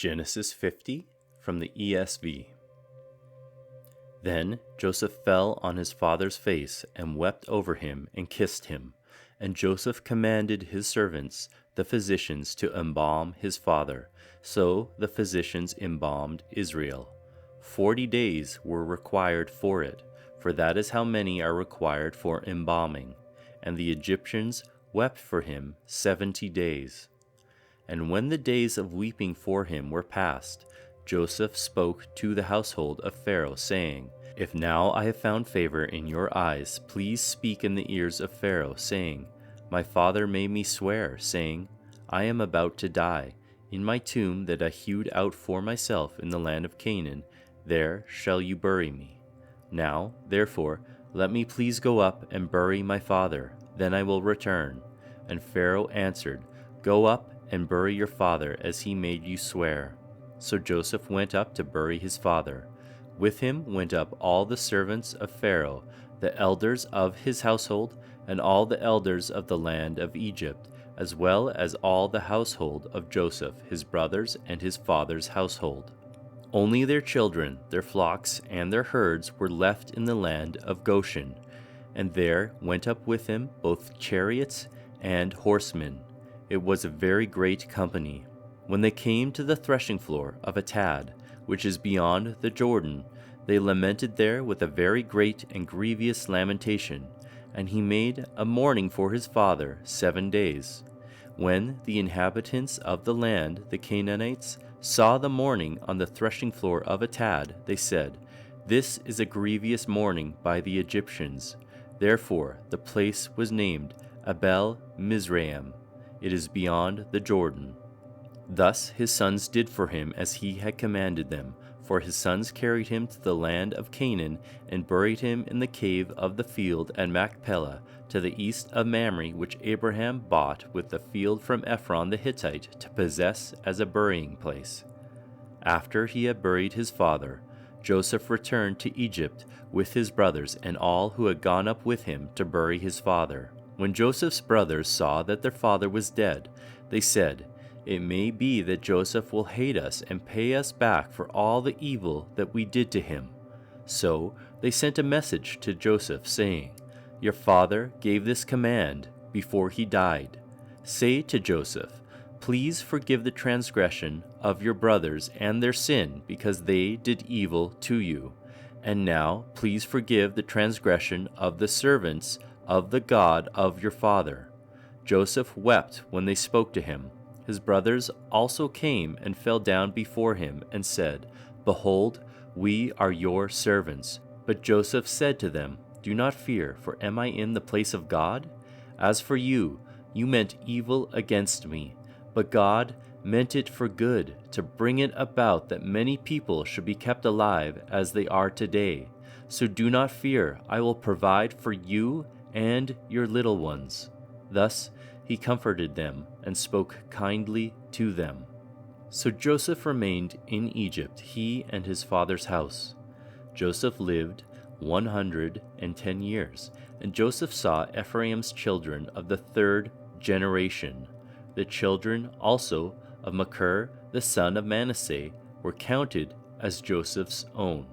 Genesis 50 from the ESV. Then Joseph fell on his father's face and wept over him and kissed him. And Joseph commanded his servants, the physicians, to embalm his father. So the physicians embalmed Israel. 40 days were required for it, for that is how many are required for embalming. And the Egyptians wept for him 70 days. And when the days of weeping for him were past, Joseph spoke to the household of Pharaoh, saying, If now I have found favor in your eyes, please speak in the ears of Pharaoh, saying, My father made me swear, saying, I am about to die. In my tomb that I hewed out for myself in the land of Canaan, there shall you bury me. Now, therefore, let me please go up and bury my father, then I will return. And Pharaoh answered, Go up and bury your father as he made you swear. So Joseph went up to bury his father. With him went up all the servants of Pharaoh, the elders of his household, and all the elders of the land of Egypt, as well as all the household of Joseph, his brothers, and his father's household. Only their children, their flocks, and their herds were left in the land of Goshen, and there went up with him both chariots and horsemen. It was a very great company. When they came to the threshing floor of Atad, which is beyond the Jordan, they lamented there with a very great and grievous lamentation, and he made a mourning for his father 7 days. When the inhabitants of the land, the Canaanites, saw the mourning on the threshing floor of Atad, they said, This is a grievous mourning by the Egyptians. Therefore the place was named Abel Mizraim. It is beyond the Jordan. Thus his sons did for him as he had commanded them, for his sons carried him to the land of Canaan and buried him in the cave of the field at Machpelah, to the east of Mamre, which Abraham bought with the field from Ephron the Hittite to possess as a burying place. After he had buried his father, Joseph returned to Egypt with his brothers and all who had gone up with him to bury his father. When Joseph's brothers saw that their father was dead, they said, It may be that Joseph will hate us and pay us back for all the evil that we did to him. So they sent a message to Joseph, saying, Your father gave this command before he died. Say to Joseph, Please forgive the transgression of your brothers and their sin, because they did evil to you. And now please forgive the transgression of the servants of the God of your father. Joseph wept when they spoke to him. His brothers also came and fell down before him and said, Behold, we are your servants. But Joseph said to them, Do not fear, for am I in the place of God? As for you, you meant evil against me, but God meant it for good, to bring it about that many people should be kept alive as they are today. So do not fear, I will provide for you and your little ones. Thus he comforted them and spoke kindly to them. So Joseph remained in Egypt, he and his father's house. Joseph lived 110 years, and Joseph saw Ephraim's children of the 3rd generation. The children also of Machir, the son of Manasseh, were counted as Joseph's own.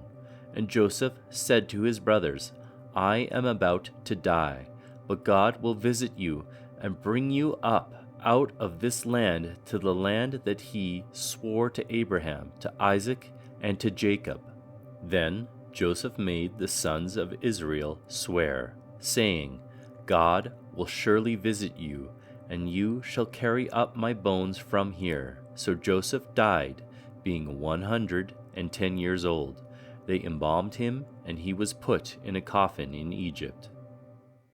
And Joseph said to his brothers, I am about to die, but God will visit you and bring you up out of this land to the land that he swore to Abraham, to Isaac, and to Jacob. Then Joseph made the sons of Israel swear, saying, God will surely visit you, and you shall carry up my bones from here. So Joseph died, being 110 years old. They embalmed him, and he was put in a coffin in Egypt.